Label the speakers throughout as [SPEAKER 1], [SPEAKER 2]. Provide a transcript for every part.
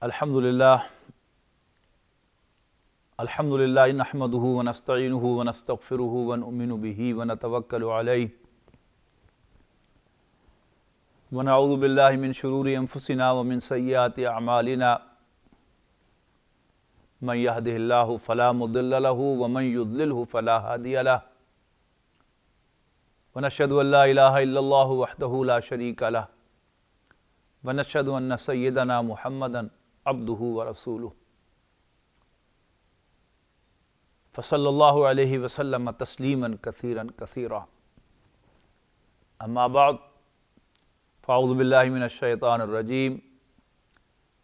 [SPEAKER 1] الحمدللہ نحمدہ ونستعینہ ونستغفرہ ونؤمن بہ ونتوکل علیہ ونعوذ باللہ من شرور انفسنا ومن سیئات اعمالنا من یہدہ اللہ فلا مضل لہ ومن یضللہ فلا ہادی لہ ونشہد ان لا الہ الا اللہ وحدہ لا شریک لہ ونشہد ان سیدنا محمدا عبدہ ورسولہ فصلی اللہ علیہ وسلم تسلیما کثیرا کثیرا اما بعد فاعوذ باللہ من الشیطان الرجیم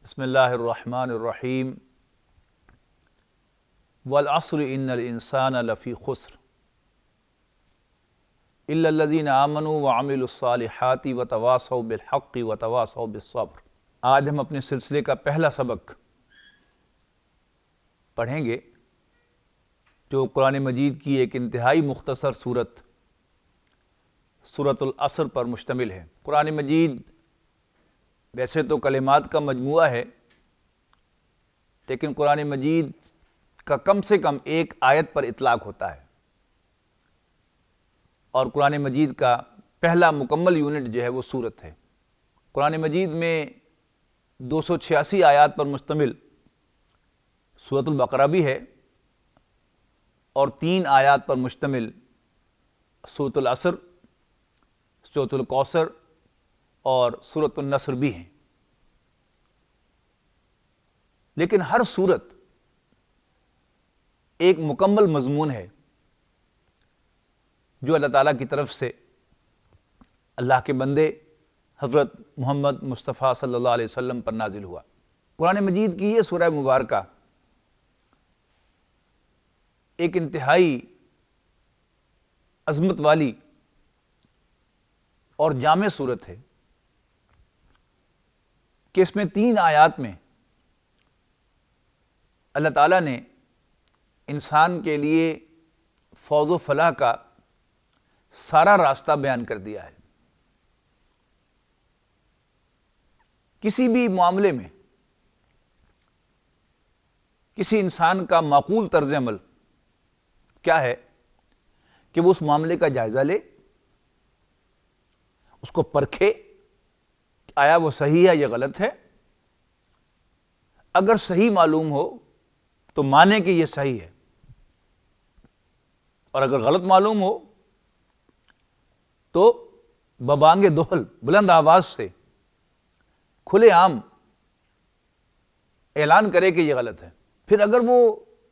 [SPEAKER 1] بسم اللہ الرحمن الرحیم والعصر ان الانسان لفی خسر الا الذین آمنوا وعملوا الصالحات وتواصوا بالحق وتواصوا بالصبر۔ آج ہم اپنے سلسلے کا پہلا سبق پڑھیں گے جو قرآن مجید کی ایک انتہائی مختصر سورت سورۃ العصر پر مشتمل ہے۔ قرآن مجید ویسے تو کلمات کا مجموعہ ہے، لیکن قرآن مجید کا کم سے کم ایک آیت پر اطلاق ہوتا ہے، اور قرآن مجید کا پہلا مکمل یونٹ جو ہے وہ سورت ہے۔ قرآن مجید میں 286 آیات پر مشتمل سورۃ البقرہ بھی ہے، اور 3 آیات پر مشتمل سورۃ العصر، سورۃ الکوثر اور سورۃ النصر بھی ہیں۔ لیکن ہر سورت ایک مکمل مضمون ہے جو اللہ تعالیٰ کی طرف سے اللہ کے بندے حضرت محمد مصطفیٰ صلی اللہ علیہ وسلم پر نازل ہوا۔ قرآن مجید کی یہ سورہ مبارکہ ایک انتہائی عظمت والی اور جامع سورت ہے کہ اس میں 3 آیات میں اللہ تعالیٰ نے انسان کے لیے فوز و فلاح کا سارا راستہ بیان کر دیا ہے۔ کسی بھی معاملے میں کسی انسان کا معقول طرز عمل کیا ہے کہ وہ اس معاملے کا جائزہ لے، اس کو پرکھے کہ آیا وہ صحیح ہے یا غلط ہے۔ اگر صحیح معلوم ہو تو مانے کہ یہ صحیح ہے، اور اگر غلط معلوم ہو تو ببانگ دہل بلند آواز سے کھلے عام اعلان کرے کہ یہ غلط ہے۔ پھر اگر وہ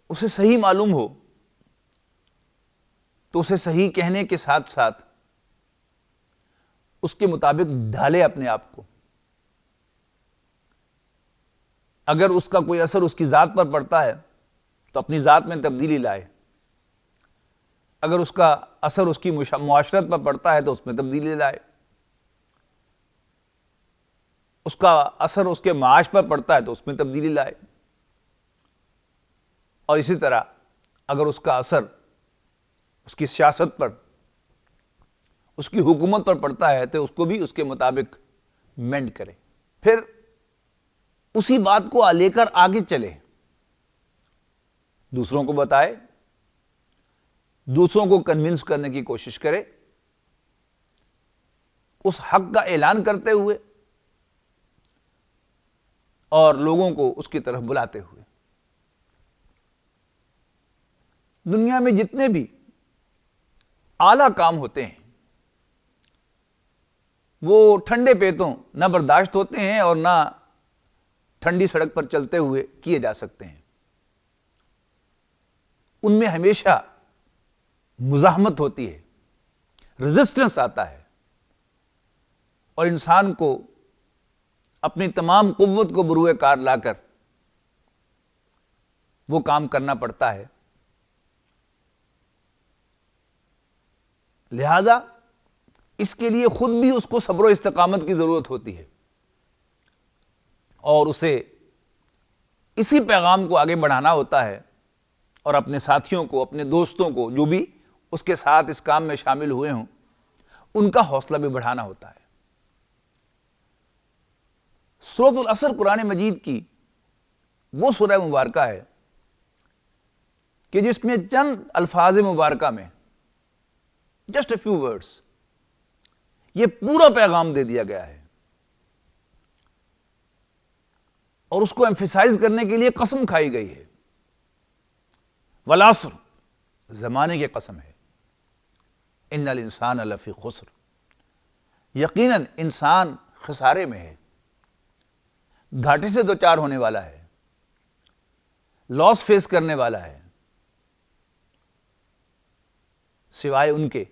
[SPEAKER 1] اسے صحیح معلوم ہو تو اسے صحیح کہنے کے ساتھ ساتھ اس کے مطابق ڈھالے اپنے آپ کو۔ اگر اس کا کوئی اثر اس کی ذات پر پڑتا ہے تو اپنی ذات میں تبدیلی لائے، اگر اس کا اثر اس کی معاشرت پر پڑتا ہے تو اس میں تبدیلی لائے، اس کا اثر اس کے معاش پر پڑتا ہے تو اس میں تبدیلی لائے، اور اسی طرح اگر اس کا اثر اس کی سیاست پر، اس کی حکومت پر پڑتا ہے تو اس کو بھی اس کے مطابق مینڈ کرے، پھر اسی بات کو لے کر آگے چلے، دوسروں کو بتائے، دوسروں کو کنونس کرنے کی کوشش کرے، اس حق کا اعلان کرتے ہوئے اور لوگوں کو اس کی طرف بلاتے ہوئے۔ دنیا میں جتنے بھی اعلیٰ کام ہوتے ہیں وہ ٹھنڈے پیتوں نہ برداشت ہوتے ہیں اور نہ ٹھنڈی سڑک پر چلتے ہوئے کیے جا سکتے ہیں۔ ان میں ہمیشہ مزاحمت ہوتی ہے، ریزسٹنس آتا ہے، اور انسان کو اپنی تمام قوت کو بروئے کار لا کر وہ کام کرنا پڑتا ہے۔ لہذا اس کے لیے خود بھی اس کو صبر و استقامت کی ضرورت ہوتی ہے، اور اسے اسی پیغام کو آگے بڑھانا ہوتا ہے، اور اپنے ساتھیوں کو، اپنے دوستوں کو، جو بھی اس کے ساتھ اس کام میں شامل ہوئے ہوں، ان کا حوصلہ بھی بڑھانا ہوتا ہے۔ سورۃ العصر قرآن مجید کی وہ سورہ مبارکہ ہے کہ جس میں چند الفاظ مبارکہ میں جسٹ اے فیو ورڈز یہ پورا پیغام دے دیا گیا ہے، اور اس کو ایمفیسائز کرنے کے لیے قسم کھائی گئی ہے۔ والعصر، زمانے کی قسم ہے، ان الانسان لفی خسر، یقیناً انسان خسارے میں ہے، گھاٹے سے دوچار ہونے والا ہے، لاس فیس کرنے والا ہے، سوائے ان کے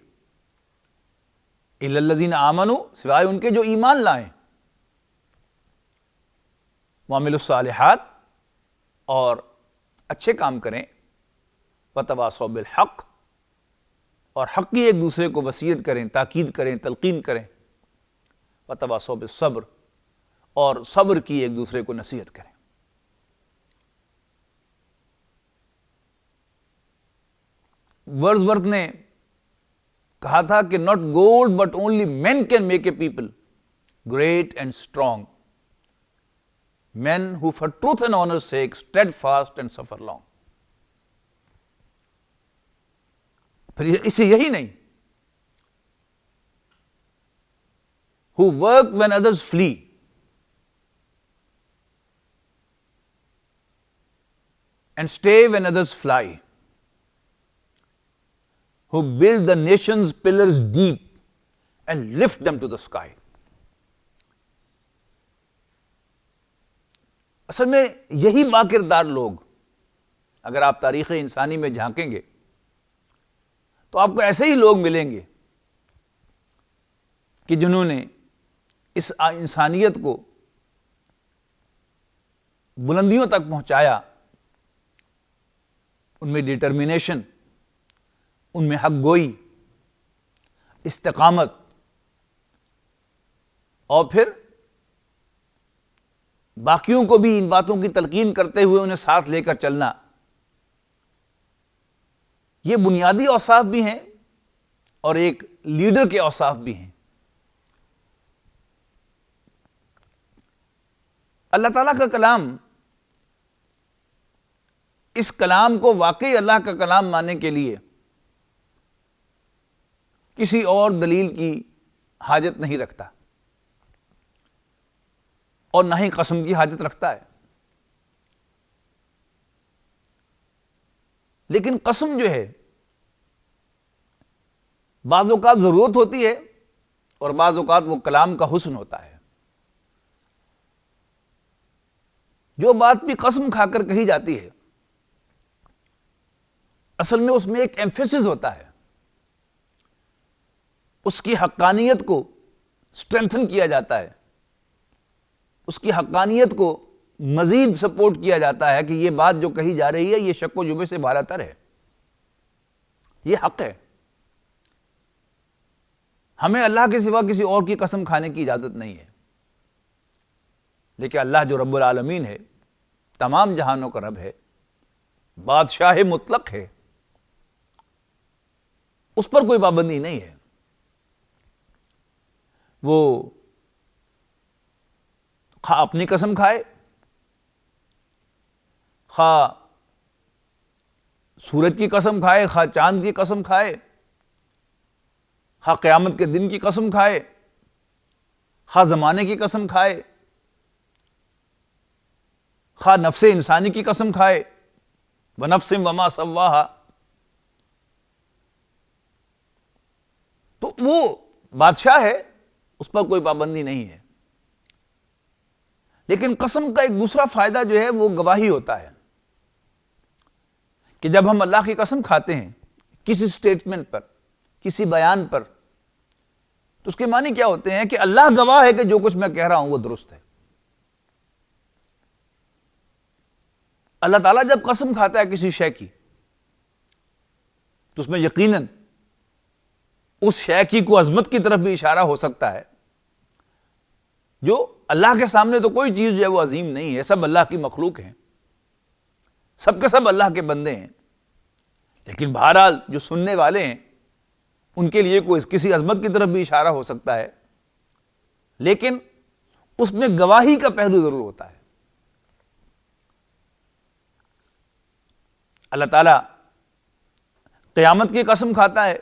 [SPEAKER 1] الا الذین آمنوا، سوائے ان کے جو ایمان لائیں، وعملوا الصالحات، اور اچھے کام کریں، وتواصوا بالحق، اور حق کی ایک دوسرے کو وصیت کریں، تاکید کریں، تلقین کریں، وتواصوا بالصبر، اور صبر کی ایک دوسرے کو نصیحت کریں۔ ورڈزورتھ نے کہا تھا کہ not gold but only men can make a people great and strong, men who for truth and honor's sake steadfast and suffer long۔ پھر اسے یہی نہیں، who work when others flee، and stay when others fly، who build the nation's pillars deep and lift them to the sky۔ اصل میں یہی باکردار لوگ، اگر آپ تاریخ انسانی میں جھانکیں گے تو آپ کو ایسے ہی لوگ ملیں گے کہ جنہوں نے اس انسانیت کو بلندیوں تک پہنچایا، ان میں ڈٹرمنیشن، ان میں حق گوئی، استقامت، اور پھر باقیوں کو بھی ان باتوں کی تلقین کرتے ہوئے انہیں ساتھ لے کر چلنا، یہ بنیادی اوصاف بھی ہیں اور ایک لیڈر کے اوصاف بھی ہیں۔ اللہ تعالیٰ کا کلام، اس کلام کو واقعی اللہ کا کلام ماننے کے لیے کسی اور دلیل کی حاجت نہیں رکھتا، اور نہ ہی قسم کی حاجت رکھتا ہے۔ لیکن قسم جو ہے بعض اوقات ضرورت ہوتی ہے، اور بعض اوقات وہ کلام کا حسن ہوتا ہے۔ جو بات بھی قسم کھا کر کہی جاتی ہے، اصل میں اس میں ایک ایمفیسس ہوتا ہے، اس کی حقانیت کو اسٹرینتھن کیا جاتا ہے، اس کی حقانیت کو مزید سپورٹ کیا جاتا ہے کہ یہ بات جو کہی جا رہی ہے یہ شک و شبہ سے بالا تر ہے، یہ حق ہے۔ ہمیں اللہ کے سوا کسی اور کی قسم کھانے کی اجازت نہیں ہے، لیکن اللہ جو رب العالمین ہے، تمام جہانوں کا رب ہے، بادشاہ مطلق ہے، اس پر کوئی پابندی نہیں ہے۔ وہ خواہ اپنی قسم کھائے، خواہ سورج کی قسم کھائے، خواہ چاند کی قسم کھائے، خواہ قیامت کے دن کی قسم کھائے، خواہ زمانے کی قسم کھائے، خواہ نفس انسانی کی قسم کھائے، وَنَفْسٍ وَمَا سَوَّاهَا، تو وہ بادشاہ ہے، اس پر کوئی پابندی نہیں ہے۔ لیکن قسم کا ایک دوسرا فائدہ جو ہے وہ گواہی ہوتا ہے، کہ جب ہم اللہ کی قسم کھاتے ہیں کسی سٹیٹمنٹ پر، کسی بیان پر، تو اس کے معنی کیا ہوتے ہیں کہ اللہ گواہ ہے کہ جو کچھ میں کہہ رہا ہوں وہ درست ہے۔ اللہ تعالیٰ جب قسم کھاتا ہے کسی شے کی تو اس میں یقیناً اس شے کی کو عظمت کی طرف بھی اشارہ ہو سکتا ہے، جو اللہ کے سامنے تو کوئی چیز جو ہے وہ عظیم نہیں ہے، سب اللہ کی مخلوق ہیں، سب کے سب اللہ کے بندے ہیں، لیکن بہرحال جو سننے والے ہیں ان کے لیے کوئی کسی عظمت کی طرف بھی اشارہ ہو سکتا ہے، لیکن اس میں گواہی کا پہلو ضرور ہوتا ہے۔ اللہ تعالیٰ قیامت کی قسم کھاتا ہے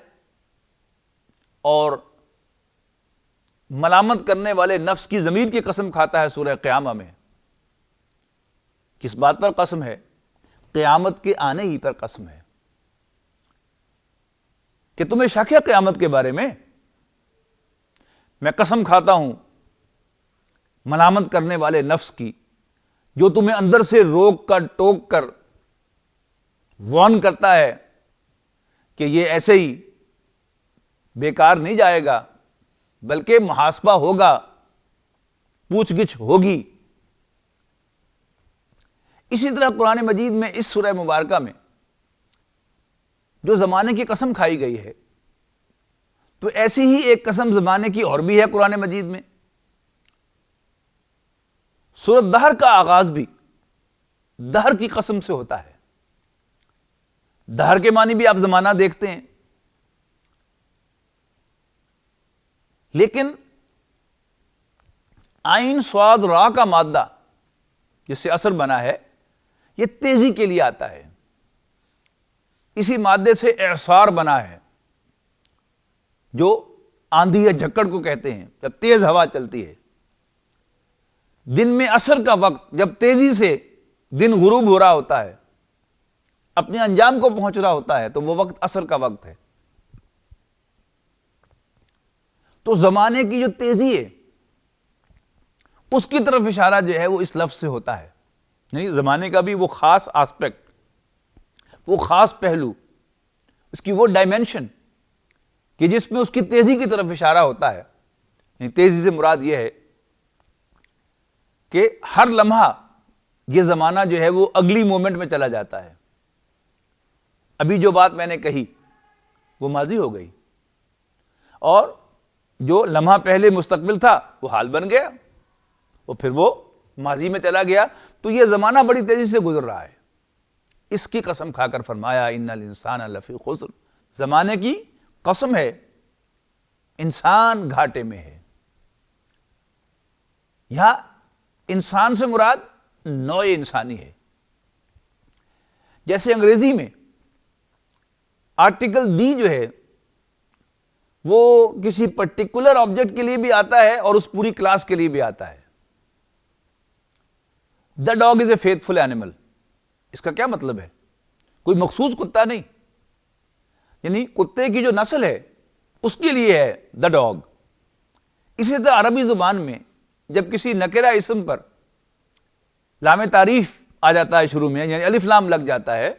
[SPEAKER 1] اور ملامت کرنے والے نفس کی ضمیر کی قسم کھاتا ہے سورہ قیامہ میں۔ کس بات پر قسم ہے؟ قیامت کے آنے ہی پر قسم ہے کہ تمہیں شک ہے قیامت کے بارے میں؟ میں قسم کھاتا ہوں ملامت کرنے والے نفس کی، جو تمہیں اندر سے روک کر ٹوک کر وارن کرتا ہے کہ یہ ایسے ہی بیکار نہیں جائے گا، بلکہ محاسبہ ہوگا، پوچھ گچھ ہوگی۔ اسی طرح قرآن مجید میں اس سورہ مبارکہ میں جو زمانے کی قسم کھائی گئی ہے، تو ایسی ہی ایک قسم زمانے کی اور بھی ہے قرآن مجید میں۔ سورۃ دہر کا آغاز بھی دہر کی قسم سے ہوتا ہے۔ دہر کے معنی بھی آپ زمانہ دیکھتے ہیں، لیکن عین صاد را کا مادہ جس سے اثر بنا ہے، یہ تیزی کے لیے آتا ہے۔ اسی مادے سے اعصار بنا ہے، جو آندھی یا جھکڑ کو کہتے ہیں، جب تیز ہوا چلتی ہے۔ دن میں عصر کا وقت جب تیزی سے دن غروب ہو رہا ہوتا ہے، اپنے انجام کو پہنچ رہا ہوتا ہے، تو وہ وقت عصر کا وقت ہے۔ تو زمانے کی جو تیزی ہے، اس کی طرف اشارہ جو ہے وہ اس لفظ سے ہوتا ہے۔ یعنی زمانے کا بھی وہ خاص آسپیکٹ، وہ خاص پہلو، اس کی وہ ڈائمینشن کہ جس میں اس کی تیزی کی طرف اشارہ ہوتا ہے۔ یعنی تیزی سے مراد یہ ہے کہ ہر لمحہ یہ زمانہ جو ہے وہ اگلی مومنٹ میں چلا جاتا ہے۔ ابھی جو بات میں نے کہی وہ ماضی ہو گئی، اور جو لمحہ پہلے مستقبل تھا وہ حال بن گیا، اور پھر وہ ماضی میں چلا گیا۔ تو یہ زمانہ بڑی تیزی سے گزر رہا ہے۔ اس کی قسم کھا کر فرمایا ان الانسان لفی خسر، زمانے کی قسم ہے، انسان گھاٹے میں ہے۔ یہاں انسان سے مراد نوع انسانی ہے۔ جیسے انگریزی میں آرٹیکل دی جو ہے وہ کسی پرٹیکولر آبجیکٹ کے لیے بھی آتا ہے اور اس پوری کلاس کے لیے بھی آتا ہے۔ The dog is a faithful animal, اس کا کیا مطلب ہے؟ کوئی مخصوص کتا نہیں، یعنی کتے کی جو نسل ہے اس کے لیے ہے دا ڈاگ۔ اسی طرح عربی زبان میں جب کسی نکرہ اسم پر لام تعریف آ جاتا ہے شروع میں، یعنی الف لام لگ جاتا ہے،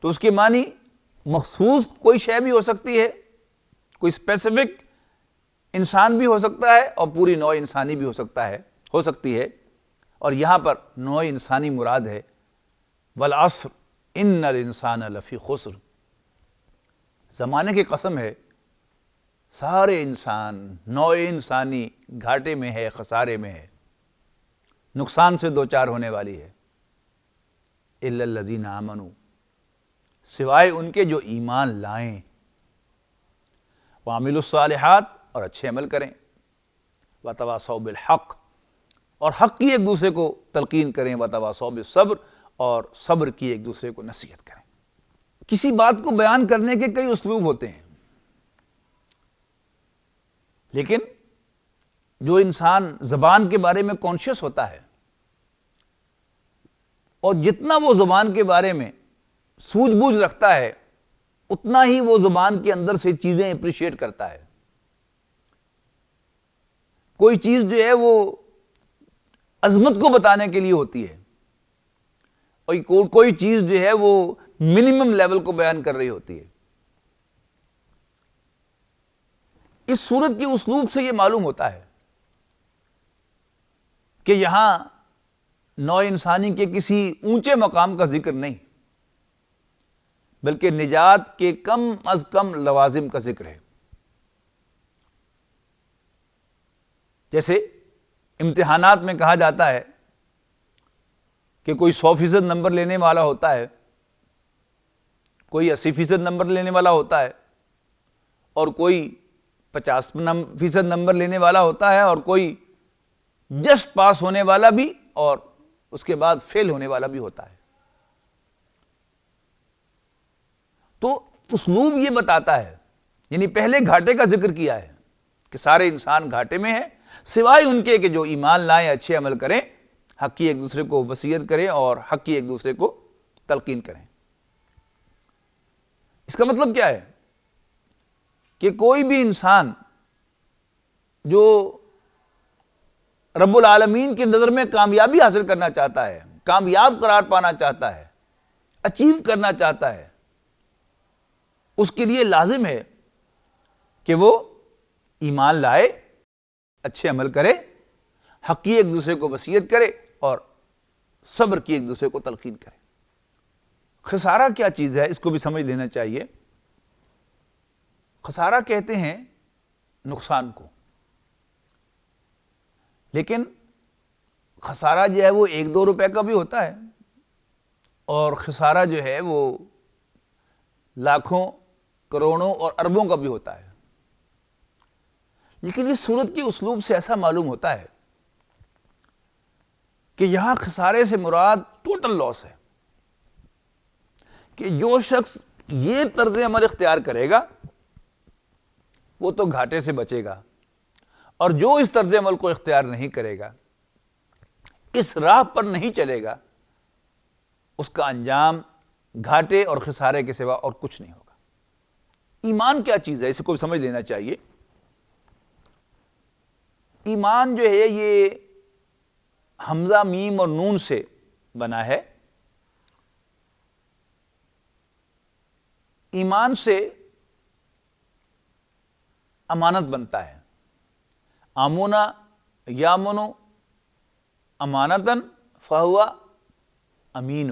[SPEAKER 1] تو اس کے معنی مخصوص کوئی شے بھی ہو سکتی ہے، کوئی اسپیسیفک انسان بھی ہو سکتا ہے، اور پوری نوع انسانی بھی ہو سکتی ہے۔ اور یہاں پر نوع انسانی مراد ہے، والعصر ان الانسان لفی خسر، زمانے کی قسم ہے، سارے انسان، نوع انسانی گھاٹے میں ہے، خسارے میں ہے، نقصان سے دوچار ہونے والی ہے۔ الا الذین آمنوا، سوائے ان کے جو ایمان لائیں، وعملوا الصالحات، اور اچھے عمل کریں، وتواصوا بالحق، اور حق کی ایک دوسرے کو تلقین کریں، وتواصوا بالصبر، اور صبر کی ایک دوسرے کو نصیحت کریں۔ کسی بات کو بیان کرنے کے کئی اسلوب ہوتے ہیں، لیکن جو انسان زبان کے بارے میں کانشیس ہوتا ہے، اور جتنا وہ زبان کے بارے میں سوجھ بوجھ رکھتا ہے، اتنا ہی وہ زبان کے اندر سے چیزیں اپریشیٹ کرتا ہے۔ کوئی چیز جو ہے وہ عظمت کو بتانے کے لیے ہوتی ہے، اور کوئی چیز جو ہے وہ منیمم لیول کو بیان کر رہی ہوتی ہے۔ اس صورت کی اسلوب سے یہ معلوم ہوتا ہے کہ یہاں نوع انسانی کے کسی اونچے مقام کا ذکر نہیں، بلکہ نجات کے کم از کم لوازم کا ذکر ہے۔ جیسے امتحانات میں کہا جاتا ہے کہ کوئی 100% نمبر لینے والا ہوتا ہے، کوئی 80% نمبر لینے والا ہوتا ہے، اور کوئی 50% نمبر لینے والا ہوتا ہے، اور کوئی جسٹ پاس ہونے والا بھی، اور اس کے بعد فیل ہونے والا بھی ہوتا ہے۔ تو اسلوب یہ بتاتا ہے، یعنی پہلے گھاٹے کا ذکر کیا ہے کہ سارے انسان گھاٹے میں ہیں سوائے ان کے کہ جو ایمان لائیں، اچھے عمل کریں، حق کی ایک دوسرے کو وصیت کریں اور حق کی ایک دوسرے کو تلقین کریں۔ اس کا مطلب کیا ہے کہ کوئی بھی انسان جو رب العالمین کی نظر میں کامیابی حاصل کرنا چاہتا ہے، کامیاب قرار پانا چاہتا ہے، اچیو کرنا چاہتا ہے، اس کے لیے لازم ہے کہ وہ ایمان لائے، اچھے عمل کرے، حق کی ایک دوسرے کو وصیت کرے اور صبر کی ایک دوسرے کو تلقین کرے۔ خسارہ کیا چیز ہے اس کو بھی سمجھ لینا چاہیے۔ خسارہ کہتے ہیں نقصان کو، لیکن خسارہ جو ہے وہ 1-2 روپے کا بھی ہوتا ہے اور خسارہ جو ہے وہ لاکھوں، کروڑوں اور اربوں کا بھی ہوتا ہے۔ لیکن اس صورت کی اسلوب سے ایسا معلوم ہوتا ہے کہ یہاں خسارے سے مراد ٹوٹل لاس ہے، کہ جو شخص یہ طرز عمل اختیار کرے گا وہ تو گھاٹے سے بچے گا، اور جو اس طرز عمل کو اختیار نہیں کرے گا، اس راہ پر نہیں چلے گا، اس کا انجام گھاٹے اور خسارے کے سوا اور کچھ نہیں ہوگا۔ ایمان کیا چیز ہے اس کو سمجھ لینا چاہیے۔ ایمان جو ہے یہ حمزہ، میم اور نون سے بنا ہے۔ ایمان سے امانت بنتا ہے، آمونا یامنو امانتن فہو امین،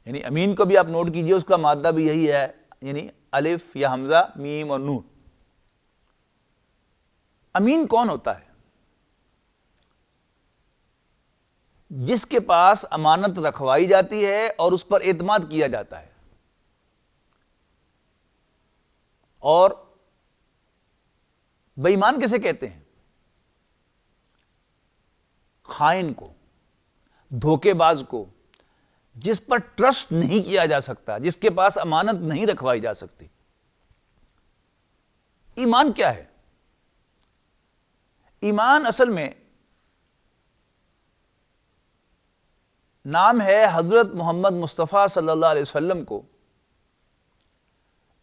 [SPEAKER 1] یعنی امین کو بھی آپ نوٹ کیجئے، اس کا مادہ بھی یہی ہے، یعنی الف یا حمزہ، میم اور نون۔ امین کون ہوتا ہے؟ جس کے پاس امانت رکھوائی جاتی ہے اور اس پر اعتماد کیا جاتا ہے۔ اور بے ایمان کیسے کہتے ہیں؟ خائن کو، دھوکے باز کو، جس پر ٹرسٹ نہیں کیا جا سکتا، جس کے پاس امانت نہیں رکھوائی جا سکتی۔ ایمان کیا ہے؟ ایمان اصل میں نام ہے حضرت محمد مصطفیٰ صلی اللہ علیہ وسلم کو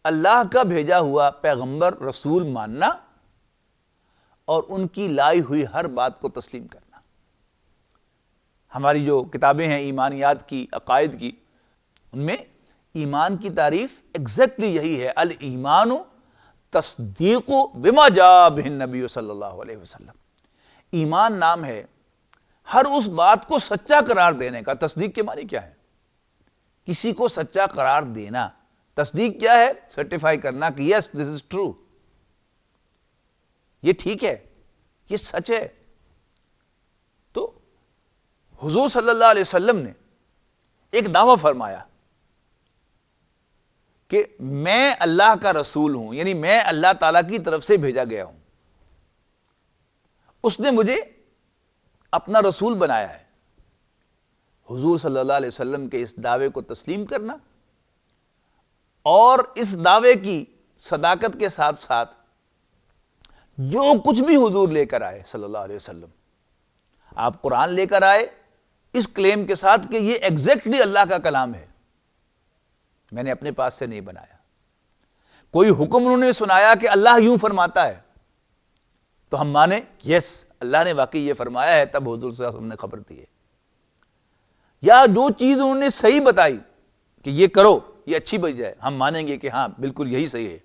[SPEAKER 1] اللہ کا بھیجا ہوا پیغمبر، رسول ماننا اور ان کی لائی ہوئی ہر بات کو تسلیم کرنا۔ ہماری جو کتابیں ہیں ایمانیات کی، عقائد کی، ان میں ایمان کی تعریف ایگزیکٹلی یہی ہے، الایمان تصدیق بما جاء بہ النبی صلی اللہ علیہ وسلم۔ ایمان نام ہے ہر اس بات کو سچا قرار دینے کا۔ تصدیق کے معنی کیا ہے؟ کسی کو سچا قرار دینا۔ تصدیق کیا ہے؟ سرٹیفائی کرنا کہ یس دس از ٹرو، یہ ٹھیک ہے، یہ سچ ہے۔ تو حضور صلی اللہ علیہ وسلم نے ایک دعویٰ فرمایا کہ میں اللہ کا رسول ہوں، یعنی میں اللہ تعالیٰ کی طرف سے بھیجا گیا ہوں، اس نے مجھے اپنا رسول بنایا ہے۔ حضور صلی اللہ علیہ وسلم کے اس دعوے کو تسلیم کرنا اور اس دعوے کی صداقت کے ساتھ ساتھ جو کچھ بھی حضور لے کر آئے صلی اللہ علیہ وسلم، آپ قرآن لے کر آئے اس کلیم کے ساتھ کہ یہ ایگزیکٹلی اللہ کا کلام ہے، میں نے اپنے پاس سے نہیں بنایا۔ کوئی حکم انہوں نے سنایا کہ اللہ یوں فرماتا ہے تو ہم مانیں یس اللہ نے واقعی یہ فرمایا ہے، تب حضور صلی اللہ علیہ وسلم نے خبر دی ہے۔ یا جو چیز انہوں نے صحیح بتائی کہ یہ کرو، یہ اچھی بج جائے، ہم مانیں گے کہ ہاں بالکل یہی صحیح ہے،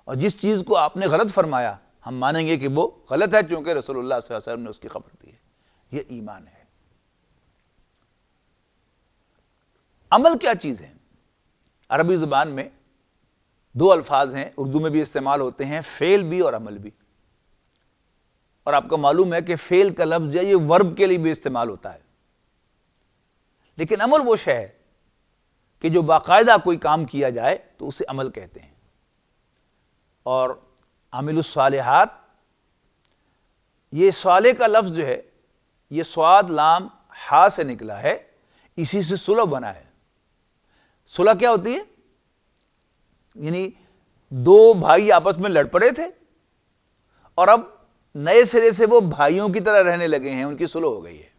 [SPEAKER 1] اور جس چیز کو آپ نے غلط فرمایا ہم مانیں گے کہ وہ غلط ہے، چونکہ رسول اللہ صلی اللہ علیہ وسلم نے اس کی خبر دی ہے۔ یہ ایمان ہے۔ عمل کیا چیز ہے؟ عربی زبان میں 2 الفاظ ہیں، اردو میں بھی استعمال ہوتے ہیں، فعل بھی اور عمل بھی۔ اور آپ کو معلوم ہے کہ فعل کا لفظ جو ہے یہ ورب کے لیے بھی استعمال ہوتا ہے، لیکن عمل وہ شے ہے کہ جو باقاعدہ کوئی کام کیا جائے تو اسے عمل کہتے ہیں۔ اور عامل الصالحات، یہ صالح کا لفظ جو ہے یہ صاد لام ہا سے نکلا ہے، اسی سے صلح بنا ہے۔ صلح کیا ہوتی ہے؟ یعنی دو بھائی آپس میں لڑ پڑے تھے اور اب نئے سرے سے وہ بھائیوں کی طرح رہنے لگے ہیں، ان کی صلح ہو گئی ہے۔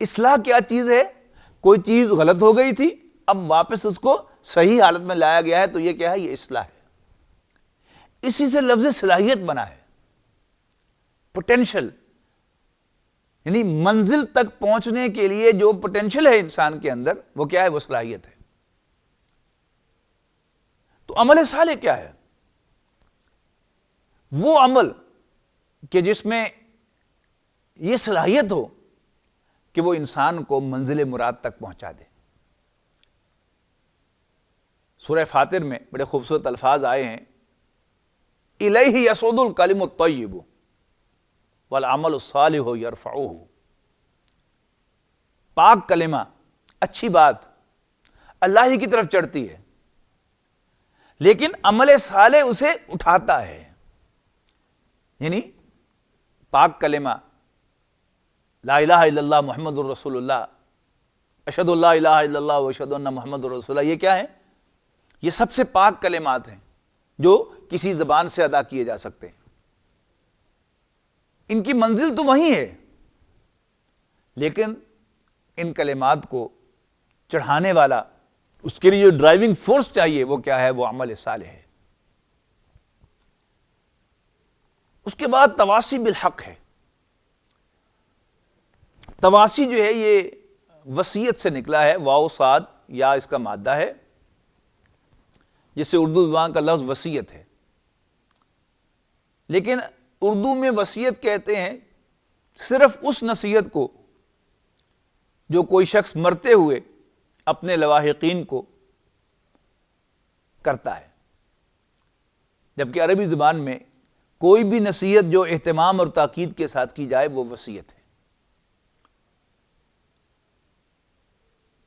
[SPEAKER 1] اصلاح کیا چیز ہے؟ کوئی چیز غلط ہو گئی تھی، اب واپس اس کو صحیح حالت میں لایا گیا ہے، تو یہ کیا ہے؟ یہ اصلاح ہے۔ اسی سے لفظ صلاحیت بنا ہے، پوٹینشل، یعنی منزل تک پہنچنے کے لیے جو پوٹینشل ہے انسان کے اندر، وہ کیا ہے؟ وہ صلاحیت ہے۔ تو عمل صالح کیا ہے؟ وہ عمل کہ جس میں یہ صلاحیت ہو کہ وہ انسان کو منزل مراد تک پہنچا دے۔ سورہ فاطر میں بڑے خوبصورت الفاظ آئے ہیں، الیہ یصعد الکلم الطیب والعمل الصالح یرفعہ۔ پاک کلمہ، اچھی بات اللہ ہی کی طرف چڑھتی ہے، لیکن عمل صالح اسے اٹھاتا ہے۔ یعنی پاک کلمہ لا الہ الا اللہ محمد الرسول اللہ، اشہد ان لا الہ الا اللہ و اشہد ان محمد الرسول اللہ، یہ کیا ہے؟ یہ سب سے پاک کلمات ہیں جو کسی زبان سے ادا کیے جا سکتے ہیں۔ ان کی منزل تو وہی ہے، لیکن ان کلمات کو چڑھانے والا، اس کے لیے جو ڈرائیونگ فورس چاہیے، وہ کیا ہے؟ وہ عمل صالح ہے۔ اس کے بعد تواصی بالحق ہے۔ تواصی جو ہے یہ وصیت سے نکلا ہے، واو صاد یا اس کا مادہ ہے، جس سے اردو زبان کا لفظ وصیت ہے۔ لیکن اردو میں وصیت کہتے ہیں صرف اس نصیحت کو جو کوئی شخص مرتے ہوئے اپنے لواحقین کو کرتا ہے، جبکہ عربی زبان میں کوئی بھی نصیحت جو اہتمام اور تاکید کے ساتھ کی جائے وہ وصیت ہے۔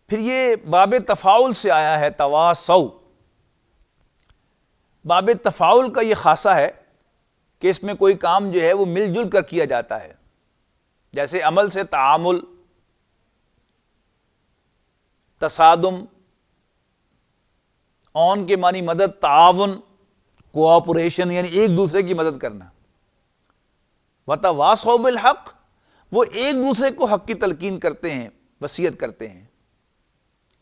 [SPEAKER 1] پھر یہ باب تفاعل سے آیا ہے، تواصوا۔ باب تفاعل کا یہ خاصہ ہے کہ اس میں کوئی کام جو ہے وہ مل جل کر کیا جاتا ہے، جیسے عمل سے تعامل، تصادم، اون کے معنی مدد، تعاون، کوآپریشن، یعنی ایک دوسرے کی مدد کرنا۔ وتواصوا بالحق، وہ ایک دوسرے کو حق کی تلقین کرتے ہیں، وصیت کرتے ہیں۔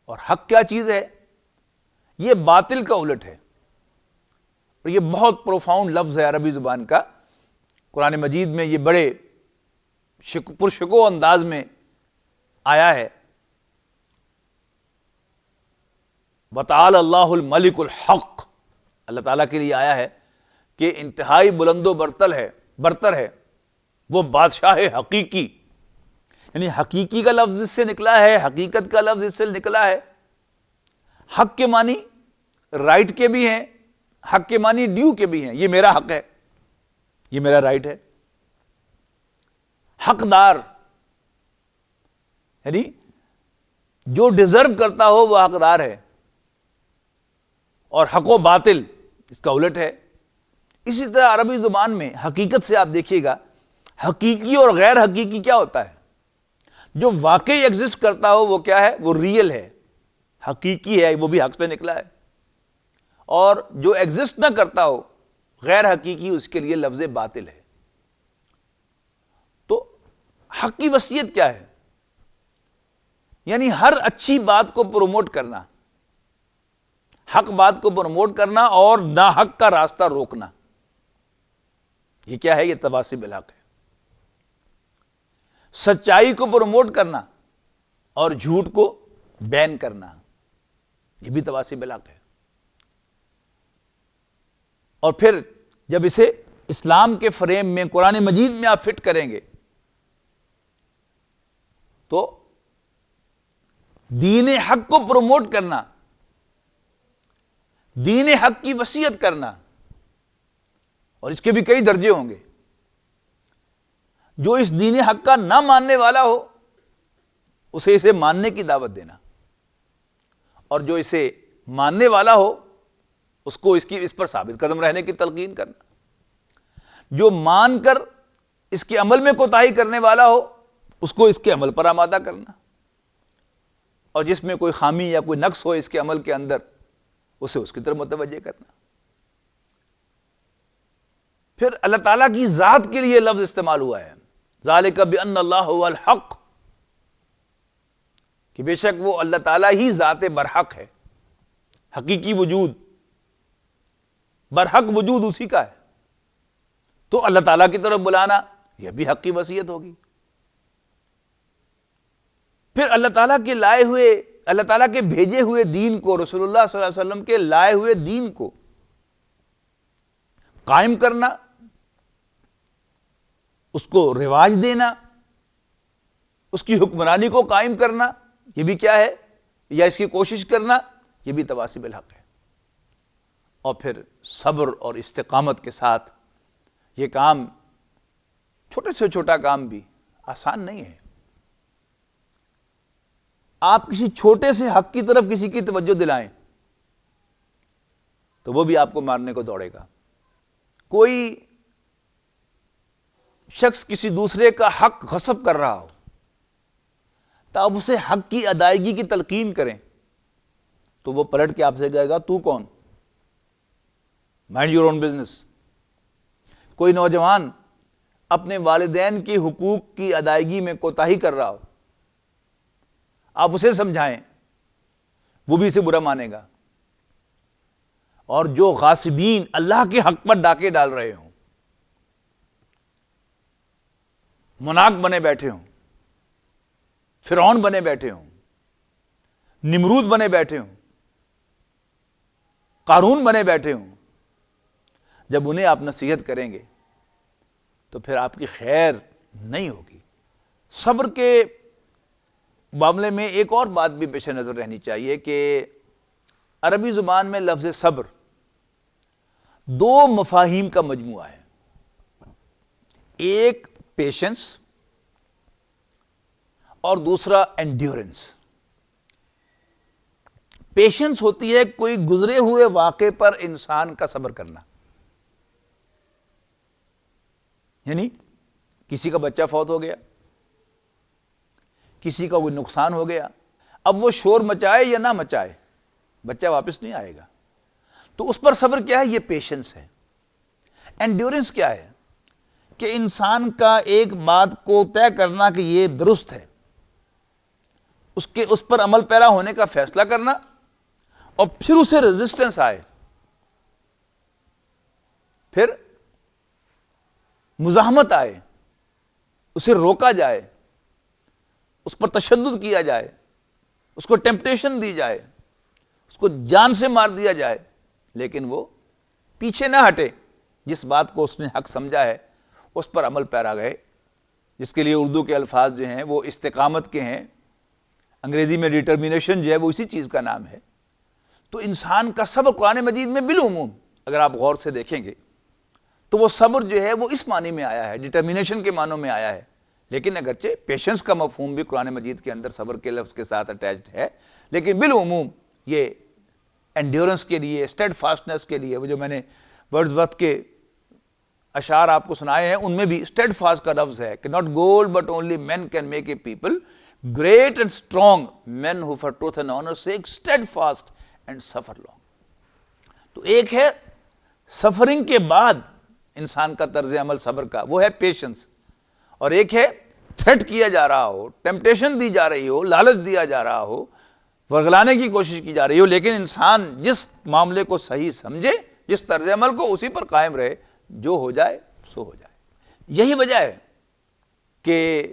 [SPEAKER 1] اور حق کیا چیز ہے؟ یہ باطل کا الٹ ہے، اور یہ بہت پروفاؤنڈ لفظ ہے عربی زبان کا۔ قرآن مجید میں یہ بڑے پرشکو انداز میں آیا ہے، وَتَعَالَى اللَّهُ الْمَلِكُ الْحَقُّ، اللہ تعالیٰ کے لیے آیا ہے کہ انتہائی بلند و برتر ہے وہ بادشاہ حقیقی، یعنی حقیقی کا لفظ اس سے نکلا ہے، حقیقت کا لفظ اس سے نکلا ہے۔ حق کے معنی رائٹ کے بھی ہیں، حق کے معنی ڈیو کے بھی ہیں۔ یہ میرا حق ہے، یہ میرا رائٹ ہے۔ حقدار یعنی جو ڈیزرو کرتا ہو وہ حقدار ہے، اور حق و باطل اس کا الٹ ہے۔ اسی طرح عربی زبان میں حقیقت سے آپ دیکھیے گا، حقیقی اور غیر حقیقی کیا ہوتا ہے؟ جو واقعی ایگزسٹ کرتا ہو وہ کیا ہے؟ وہ ریئل ہے، حقیقی ہے، وہ بھی حق سے نکلا ہے۔ اور جو ایگزسٹ نہ کرتا ہو، غیر حقیقی، اس کے لیے لفظ باطل ہے۔ تو حق کی وصیت کیا ہے؟ یعنی ہر اچھی بات کو پروموٹ کرنا، حق بات کو پروموٹ کرنا اور ناحق کا راستہ روکنا۔ یہ کیا ہے؟ یہ تواصی بالحق ہے۔ سچائی کو پروموٹ کرنا اور جھوٹ کو بین کرنا، یہ بھی تواصی بالحق ہے۔ اور پھر جب اسے اسلام کے فریم میں، قرآن مجید میں آپ فٹ کریں گے تو دین حق کو پروموٹ کرنا، دین حق کی وصیت کرنا، اور اس کے بھی کئی درجے ہوں گے۔ جو اس دین حق کا نہ ماننے والا ہو اسے ماننے کی دعوت دینا، اور جو اسے ماننے والا ہو اس کو اس پر ثابت قدم رہنے کی تلقین کرنا۔ جو مان کر اس کے عمل میں کوتاہی کرنے والا ہو اس کو اس کے عمل پر آمادہ کرنا۔ اور جس میں کوئی خامی یا کوئی نقص ہو اس کے عمل کے اندر اسے اس کی طرف متوجہ کرنا۔ پھر اللہ تعالیٰ کی ذات کے لیے لفظ استعمال ہوا ہے، ذالک بان اللہ هو الحق، کہ بے شک وہ اللہ تعالیٰ ہی ذات برحق ہے، حقیقی وجود، برحق وجود اسی کا ہے۔ تو اللہ تعالیٰ کی طرف بلانا یہ بھی حق کی وصیت ہوگی۔ پھر اللہ تعالیٰ کے لائے ہوئے، اللہ تعالیٰ کے بھیجے ہوئے دین کو، رسول اللہ صلی اللہ علیہ وسلم کے لائے ہوئے دین کو قائم کرنا، اس کو رواج دینا، اس کی حکمرانی کو قائم کرنا، یہ بھی کیا ہے، یا اس کی کوشش کرنا، یہ بھی تواصی بالحق ہے۔ اور پھر صبر اور استقامت کے ساتھ یہ کام، چھوٹے سے چھوٹا کام بھی آسان نہیں ہے۔ آپ کسی چھوٹے سے حق کی طرف کسی کی توجہ دلائیں تو وہ بھی آپ کو مارنے کو دوڑے گا۔ کوئی شخص کسی دوسرے کا حق غصب کر رہا ہو تو آپ اسے حق کی ادائیگی کی تلقین کریں تو وہ پلٹ کے آپ سے کہے گا تو کون، مائنڈ یور اون بزنس۔ کوئی نوجوان اپنے والدین کے حقوق کی ادائیگی میں کوتاہی کر رہا ہو، آپ اسے سمجھائیں، وہ بھی اسے برا مانے گا۔ اور جو غاصبین اللہ کے حق پر ڈاکے ڈال رہے ہوں، مناک بنے بیٹھے ہوں، فرعون بنے بیٹھے ہوں، نمرود بنے بیٹھے ہوں، قارون بنے بیٹھے ہوں، جب انہیں آپ نصیحت کریں گے تو پھر آپ کی خیر نہیں ہوگی۔ صبر کے معاملے میں ایک اور بات بھی پیش نظر رہنی چاہیے کہ عربی زبان میں لفظ صبر دو مفاہیم کا مجموعہ ہے، ایک پیشنس اور دوسرا انڈیورنس۔ پیشنس ہوتی ہے کوئی گزرے ہوئے واقعے پر انسان کا صبر کرنا، یعنی کسی کا بچہ فوت ہو گیا، کسی کا کوئی نقصان ہو گیا، اب وہ شور مچائے یا نہ مچائے بچہ واپس نہیں آئے گا، تو اس پر صبر کیا ہے، یہ پیشنس ہے۔ انڈیورنس کیا ہے کہ انسان کا ایک بات کو طے کرنا کہ یہ درست ہے، اس پر عمل پیرا ہونے کا فیصلہ کرنا، اور پھر اسے ریزسٹنس آئے، پھر مزاحمت آئے، اسے روکا جائے، اس پر تشدد کیا جائے، اس کو ٹیمپٹیشن دی جائے، اس کو جان سے مار دیا جائے، لیکن وہ پیچھے نہ ہٹے، جس بات کو اس نے حق سمجھا ہے اس پر عمل پیرا گئے، جس کے لیے اردو کے الفاظ جو ہیں وہ استقامت کے ہیں، انگریزی میں ڈٹرمینیشن جو ہے وہ اسی چیز کا نام ہے۔ تو انسان کا صبر قرآن مجید میں بالعموم اگر آپ غور سے دیکھیں گے تو وہ صبر جو ہے وہ اس معنی میں آیا ہے، ڈٹرمینیشن کے معنوں میں آیا ہے، لیکن اگرچہ پیشنس کا مفہوم بھی قرآن مجید کے اندر صبر کے لفظ کے ساتھ اٹیچڈ ہے، لیکن بالعموم یہ انڈیورنس کے لیے، اسٹیڈ فاسٹنس کے لیے، وہ جو میں نے ورڈزورتھ کے اشعار آپ کو سنائے ہیں ان میں بھی اسٹیڈ فاسٹ کا لفظ ہے کہ not gold but only men can make a people great and strong, men who for truth and honor sake steadfast and suffer long۔ تو ایک ہے سفرنگ کے بعد انسان کا طرز عمل صبر کا، وہ ہے پیشنس، اور ایک ہے تھریٹ کیا جا رہا ہو، ٹیمپٹیشن دی جا رہی ہو، لالچ دیا جا رہا ہو، ورغلانے کی کوشش کی جا رہی ہو، لیکن انسان جس معاملے کو صحیح سمجھے، جس طرز عمل کو، اسی پر قائم رہے، جو ہو جائے سو ہو جائے۔ یہی وجہ ہے کہ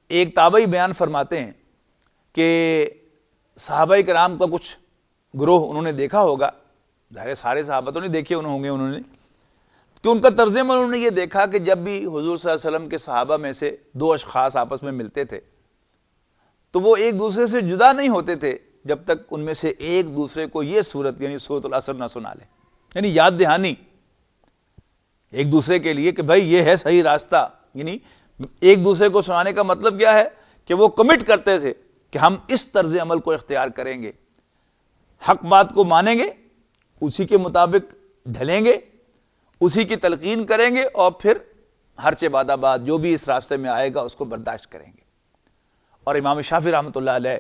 [SPEAKER 1] ایک تابعی بیان فرماتے ہیں کہ صحابہ کرام کا کچھ گروہ انہوں نے دیکھا ہوگا، ظاہر سارے صحابہ تو نہیں دیکھے انہوں نے کہ ان کا طرز عمل انہوں نے یہ دیکھا کہ جب بھی حضور صلی اللہ علیہ وسلم کے صحابہ میں سے دو اشخاص آپس میں ملتے تھے تو وہ ایک دوسرے سے جدا نہیں ہوتے تھے جب تک ان میں سے ایک دوسرے کو یہ سورت یعنی سورۃ العصر نہ سنا لے، یعنی یاد دہانی ایک دوسرے کے لیے کہ بھائی یہ ہے صحیح راستہ، یعنی ایک دوسرے کو سنانے کا مطلب کیا ہے کہ وہ کمٹ کرتے تھے کہ ہم اس طرز عمل کو اختیار کریں گے، حق بات کو مانیں گے، اسی کے مطابق ڈھلیں گے، اسی کی تلقین کریں گے، اور پھر ہر چہ بعد بعد جو بھی اس راستے میں آئے گا اس کو برداشت کریں گے۔ اور امام شافعی رحمۃ اللہ علیہ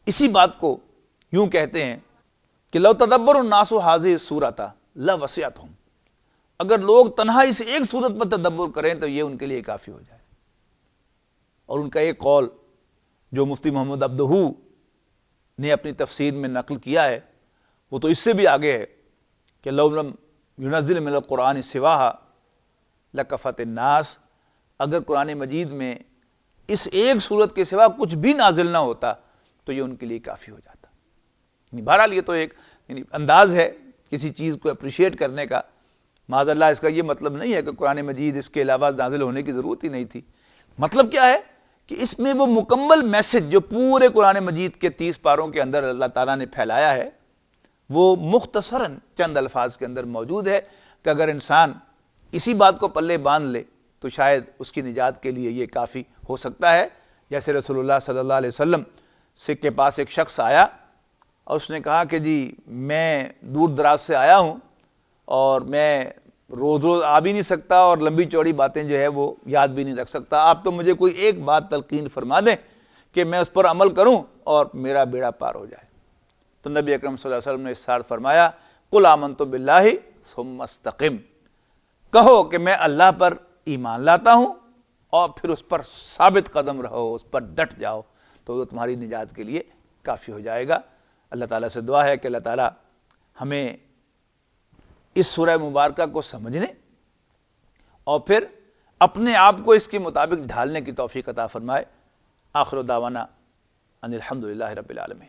[SPEAKER 1] اسی بات کو یوں کہتے ہیں کہ لو تدبر الناس هذه السورۃ لوسعتهم، اگر لوگ تنہا اس ایک صورت پر تدبر کریں تو یہ ان کے لیے کافی ہو جائے۔ اور ان کا ایک قول جو مفتی محمد عبدہو نے اپنی تفسیر میں نقل کیا ہے وہ تو اس سے بھی آگے ہے کہ لو لم ينزل من القرآن سواها لکفت الناس، اگر قرآن مجید میں اس ایک صورت کے سوا کچھ بھی نازل نہ ہوتا تو یہ ان کے لیے کافی ہو جاتا۔ بہرحال یہ تو ایک انداز ہے کسی چیز کو اپریشیٹ کرنے کا، معاذ اللہ اس کا یہ مطلب نہیں ہے کہ قرآن مجید اس کے علاوہ نازل ہونے کی ضرورت ہی نہیں تھی۔ مطلب کیا ہے کہ اس میں وہ مکمل میسج جو پورے قرآن مجید کے 30 پاروں کے اندر اللہ تعالیٰ نے پھیلایا ہے وہ مختصراً چند الفاظ کے اندر موجود ہے کہ اگر انسان اسی بات کو پلے باندھ لے تو شاید اس کی نجات کے لیے یہ کافی ہو سکتا ہے۔ جیسے رسول اللہ صلی اللہ علیہ وسلم سے کے پاس ایک شخص آیا اور اس نے کہا کہ جی میں دور دراز سے آیا ہوں اور میں روز روز آ بھی نہیں سکتا اور لمبی چوڑی باتیں جو ہے وہ یاد بھی نہیں رکھ سکتا، آپ تو مجھے کوئی ایک بات تلقین فرما دیں کہ میں اس پر عمل کروں اور میرا بیڑا پار ہو جائے۔ تو نبی اکرم صلی اللہ علیہ وسلم نے ارشاد فرمایا قل آمنت باللہ ثم استقم، کہو کہ میں اللہ پر ایمان لاتا ہوں اور پھر اس پر ثابت قدم رہو، اس پر ڈٹ جاؤ، تو وہ تمہاری نجات کے لیے کافی ہو جائے گا۔ اللہ تعالیٰ سے دعا ہے کہ اللہ تعالیٰ ہمیں اس سورہ مبارکہ کو سمجھنے اور پھر اپنے آپ کو اس کے مطابق ڈھالنے کی توفیق عطا فرمائے۔ آخر دعوانا ان الحمدللہ رب العالمین۔